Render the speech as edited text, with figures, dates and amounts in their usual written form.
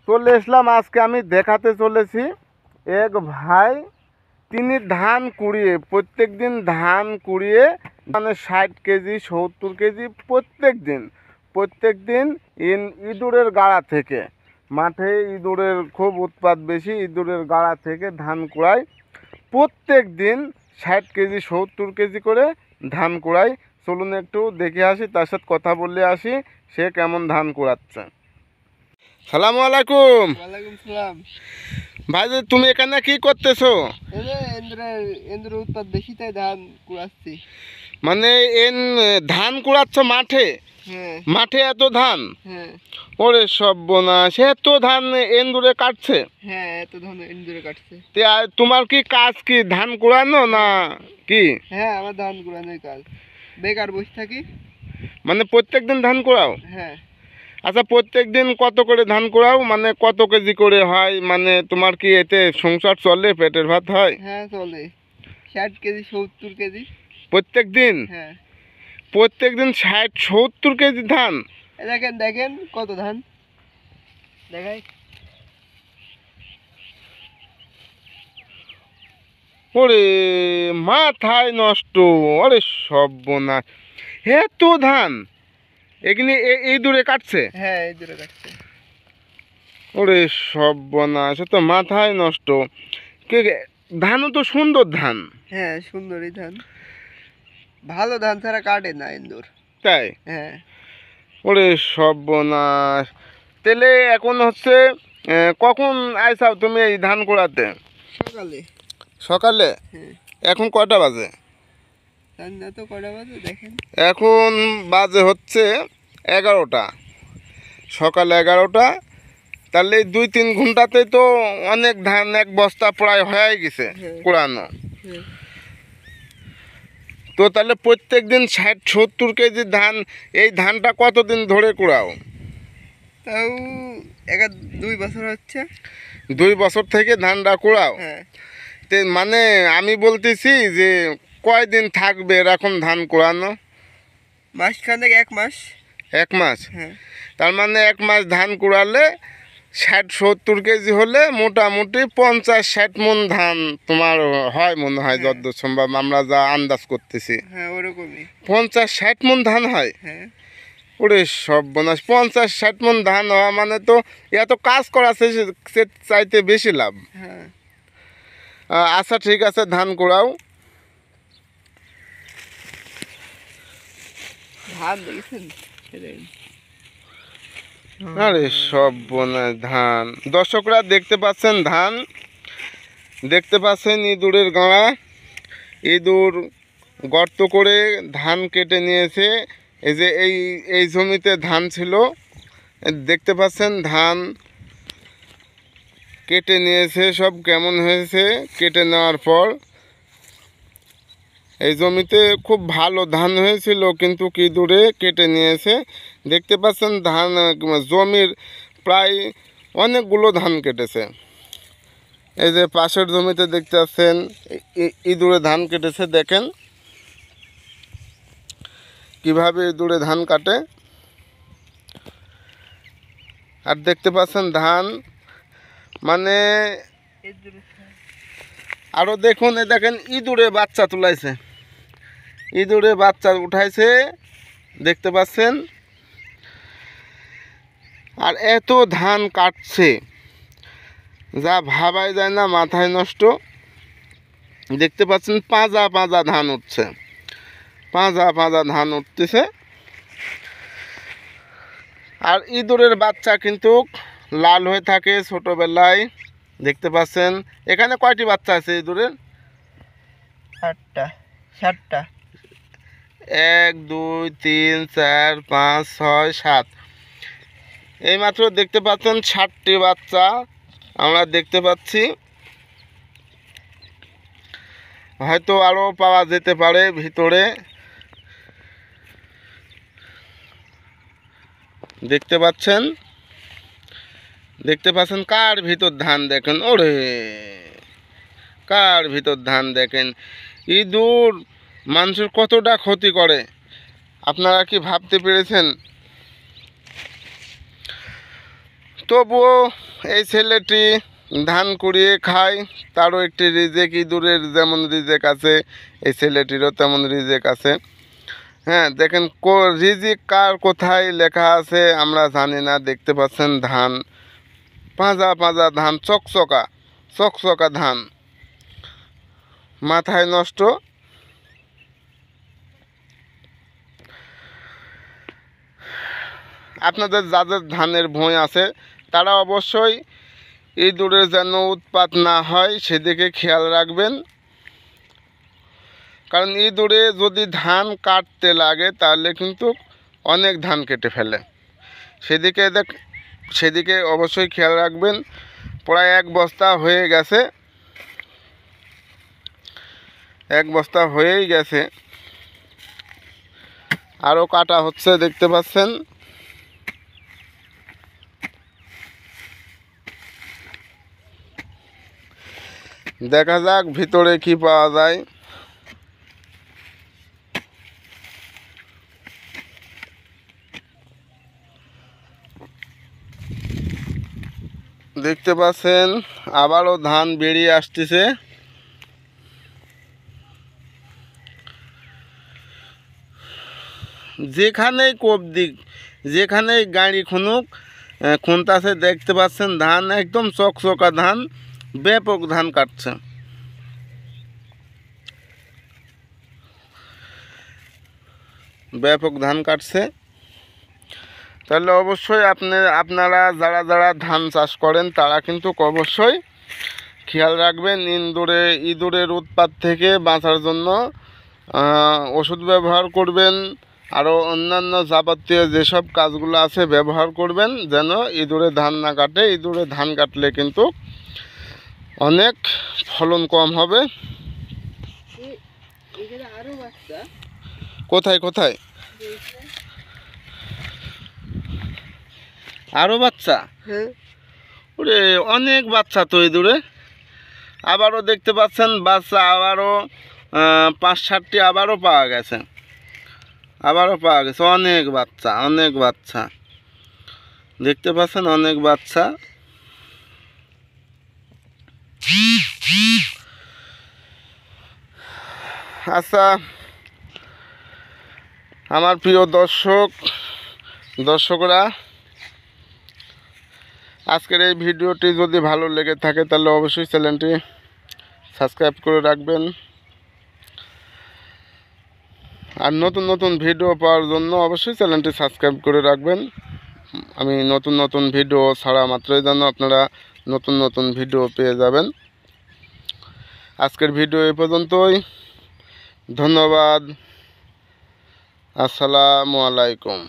চলে এসলাম। আজকে আমি দেখাতে চলেছি এক ভাই, তিনি ধান কুড়িয়ে প্রত্যেক দিন ধান কুড়িয়ে মানে 60 কেজি 70 কেজি প্রত্যেক দিন ইঁদুরের গাড়া থেকে, মাঠে ইঁদুরের খুব উৎপাত বেশি, ইঁদুরের গাড়া থেকে ধান কুড়ায়। প্রত্যেক দিন 60 কেজি 70 কেজি করে ধান কুড়ায়। চলুন একটু দেখে আসি, তার সাথে কথা বললে আসি সে কেমন ধান কুড়াচ্ছে। সালামু আলাইকুম। ওয়ালাইকুম সালাম। ভাই, তুমি এখানে কি করতেছো? ইন্দ্রের উৎপাত বেশি তাই ধান কুড়াচ্ছি। মানে ধান কুড়াচ্ছ মাঠে? হ্যাঁ মাঠে এত ধান? হ্যাঁ ওরে সর্বনাশ, এত ধান এন্দুরে কাটছে? হ্যাঁ, এত ধান ইন্দ্রে কাটছে। তোমার কি কাজ কি ধান কুড়ানো না কি? হ্যাঁ, আমার ধান কুড়ানোর কাজ। বেকার বসে থাকি। মানে প্রত্যেক দিন ধান কুড়াও? হ্যাঁ। আচ্ছা, প্রত্যেক দিন কত করে ধান কুড়াও? মানে কত কেজি করে হয়? মানে তোমার কি এতে সংসার চলে, পেটের ভাত হয়? হ্যাঁ চলে, 60 কেজি 70 কেজি প্রত্যেক দিন? হ্যাঁ। প্রত্যেক দিন 60-70 কেজি ধান? দেখেন দেখেন কত ধান দেখাই। ওরে মাথায় নষ্ট, ওরে সর্বনাশ, এত ধান এখানে এই দূরে কাটছে? হ্যাঁ, ইন্দ্রে কাটছে। ওরে সর্বনাশ, তো মাথায় নষ্ট। কে ধানও তো সুন্দর ধান। হ্যাঁ, সুন্দরী ধান, ভালো ধান ছাড়া কাটে না ইন্দুর। তাই? হ্যাঁ। ওরে সর্বনাশ, তাহলে এখন হচ্ছে কখন আইসাও তুমি এই ধান কুড়াতে? সকালে। সকালে? হ্যাঁ। এখন কয়টা বাজে? ধান না তো কটা বাজে দেখেন। এখন বাজে হচ্ছে 11টা, সকাল 11টা। তাহলে এই 2-3 ঘন্টাতে তো অনেক ধান, এক বস্তা প্রায় হয়ে গেছে হ্যাঁ। কুড়ানো। হ্যাঁ। তো তাহলে প্রত্যেক দিন 60-70 কেজি ধান, এই ধানটা কতদিন ধরে কুড়াও? তাও 2 বছর হচ্ছে। 2 বছর থেকে ধানটা কুড়াও? হ্যাঁ। মানে আমি বলতেছি যে কয়দিন থাকবে এরকম ধান কুড়ানো? মাসখানেক, 1 মাস। 1 মাস? হ্যাঁ। তার মানে 1 মাস ধান কুড়ালে 60-70 কেজি হলে মোটামুটি 50-60 মণ ধান তোমার হয় মনে হয়, হ্যাঁ। যতদূর সম্ভব আমরা যা আন্দাজ করতেছি। হ্যাঁ, ওরকমই। 50-60 মণ ধান হয়? হ্যাঁ। ওরে সর্বনাশ, 50-60 মণ ধান হওয়া মানে তো এত কাজ করা সে চাইতে বেশি লাভ। হ্যাঁ। আচ্ছা ঠিক আছে, ধান কুড়াও। ধান দেখেছেন? আরে সর্বনাশ, ধান দর্শকরা দেখতে পাচ্ছেন, ধান দেখতে পাচ্ছেন, ইঁদুরের গাঁড়া, ইঁদুর গর্ত করে ধান কেটে নিয়েছে। এই যে এই জমিতে ধান ছিল, দেখতে পাচ্ছেন ধান কেটে নিয়েছে। সব কেমন হয়েছে কেটে নেওয়ার পর। এই জমিতে খুব ভালো ধান হয়েছিল, কিন্তু কি দূরে কেটে নিয়েছে। দেখতে পাচ্ছেন ধান জমির প্রায় অনেকগুলো ধান কেটেছে। এই যে পাশের জমিতে দেখতে পাচ্ছেন ইঁদুরে ধান কেটেছে, দেখেন কিভাবে ইঁদুরে ধান কাটে। আর দেখতে পাচ্ছেন ধান মানে আরও দেখুন, এ দেখেন ইঁদুরে বাচ্চা তুলাইছে, ইঁদুরে বাচ্চা উঠাইছে, দেখতে পাচ্ছেন। আর এত ধান কাটছে যা ভাবাই যায় না, মাথায় নষ্ট। দেখতে পাচ্ছেন পাঁজা পাঁজা ধান উঠছে, পাঁজা পাঁজা ধান উঠতেছে। আর ইঁদুরের বাচ্চা কিন্তু লাল হয়ে থাকে ছোটোবেলায়। দেখতে পাচ্ছেন এখানে কয়টি বাচ্চা আছে ইঁদুরের? 7টা 7টা। 1 2 3 4 5 6 7। এইমাত্র দেখতে পাচ্ছেন 7টি বাচ্চা আমরা দেখতে পাচ্ছি। হয়তো আরও পাওয়া যেতে পারে ভিতরে। দেখতে পাচ্ছেন কার ভিতর ধান দেখেন, ওরে কার ভিতর ধান দেখেন। ইঁদুর মানুষের কতটা ক্ষতি করে আপনারা কি ভাবতে পেরেছেন? তবুও এই ছেলেটি ধান কুড়িয়ে খায়, তারও একটি রিজেক, ইঁদুরের যেমন রিজেক আছে এই ছেলেটিরও তেমন রিজেক আছে। হ্যাঁ, দেখেন রিজিক কার কোথায় লেখা আছে আমরা জানি না। দেখতে পাচ্ছেন ধান, পাঁজা পাঁজা ধান, চকচকা চকচকা ধান, মাথায় নষ্ট। আপনাদের যাদের ধানের ভুঁই আছে তারা অবশ্যই ইঁদুরের যেন উৎপাত না হয় সেদিকে খেয়াল রাখবেন। কারণ ইঁদুরে যদি ধান কাটতে লাগে তাহলে কিন্তু অনেক ধান কেটে ফেলে, সেদিকে অবশ্যই খেয়াল রাখবেন। প্রায় 1 বস্তা হয়ে গেছে, 1 বস্তা হয়েই গেছে, আরও কাটা হচ্ছে দেখতে পাচ্ছেন। দেখা যাক ভিতরে কি পাওয়া যায়। দেখতে পাচ্ছেন আবারও ধান বেরিয়ে আসতেছে। যেখানেই কোপ দিক, যেখানেই গাড়ি খুনুক, খুনতাছে দেখতে পাচ্ছেন ধান একদম চকচকা ধান, ব্যাপক ধান কাটছে। ব্যাপক ধান কাটছে। তাহলে অবশ্যই আপনারা যারা ধান চাষ করেন তারা কিন্তু অবশ্যই খেয়াল রাখবেন ইঁদুরের উৎপাত থেকে বাঁচার জন্য ওষুধ ব্যবহার করবেন, আরও অন্যান্য যাবতীয় যেসব কাজগুলো আছে ব্যবহার করবেন যেন ইঁদুরে ধান না কাটে। ইঁদুরে ধান কাটলে কিন্তু অনেক ফলন কম হবে। কোথায় কোথায় আরও বাচ্চা? ওরে অনেক বাচ্চা তো ইঁদুরে। আবারও দেখতে পাচ্ছেন বাচ্চা আবারও 5-7টি আবারও পাওয়া গেছে, অনেক বাচ্চা, অনেক বাচ্চা দেখতে পাচ্ছেন, অনেক বাচ্চা। আচ্ছা আমার প্রিয় দর্শকরা, আজকের এই ভিডিওটি যদি ভালো লেগে থাকে তাহলে অবশ্যই চ্যানেলটি সাবস্ক্রাইব করে রাখবেন। আর নতুন নতুন ভিডিও পাওয়ার জন্য অবশ্যই চ্যানেলটি সাবস্ক্রাইব করে রাখবেন। আমি নতুন নতুন ভিডিও ছাড়া মাত্রই যেন আপনারা নতুন নতুন ভিডিও পেয়ে যাবেন। আজকের ভিডিও এ পর্যন্তই। ধন্যবাদ। আসসালামু আলাইকুম।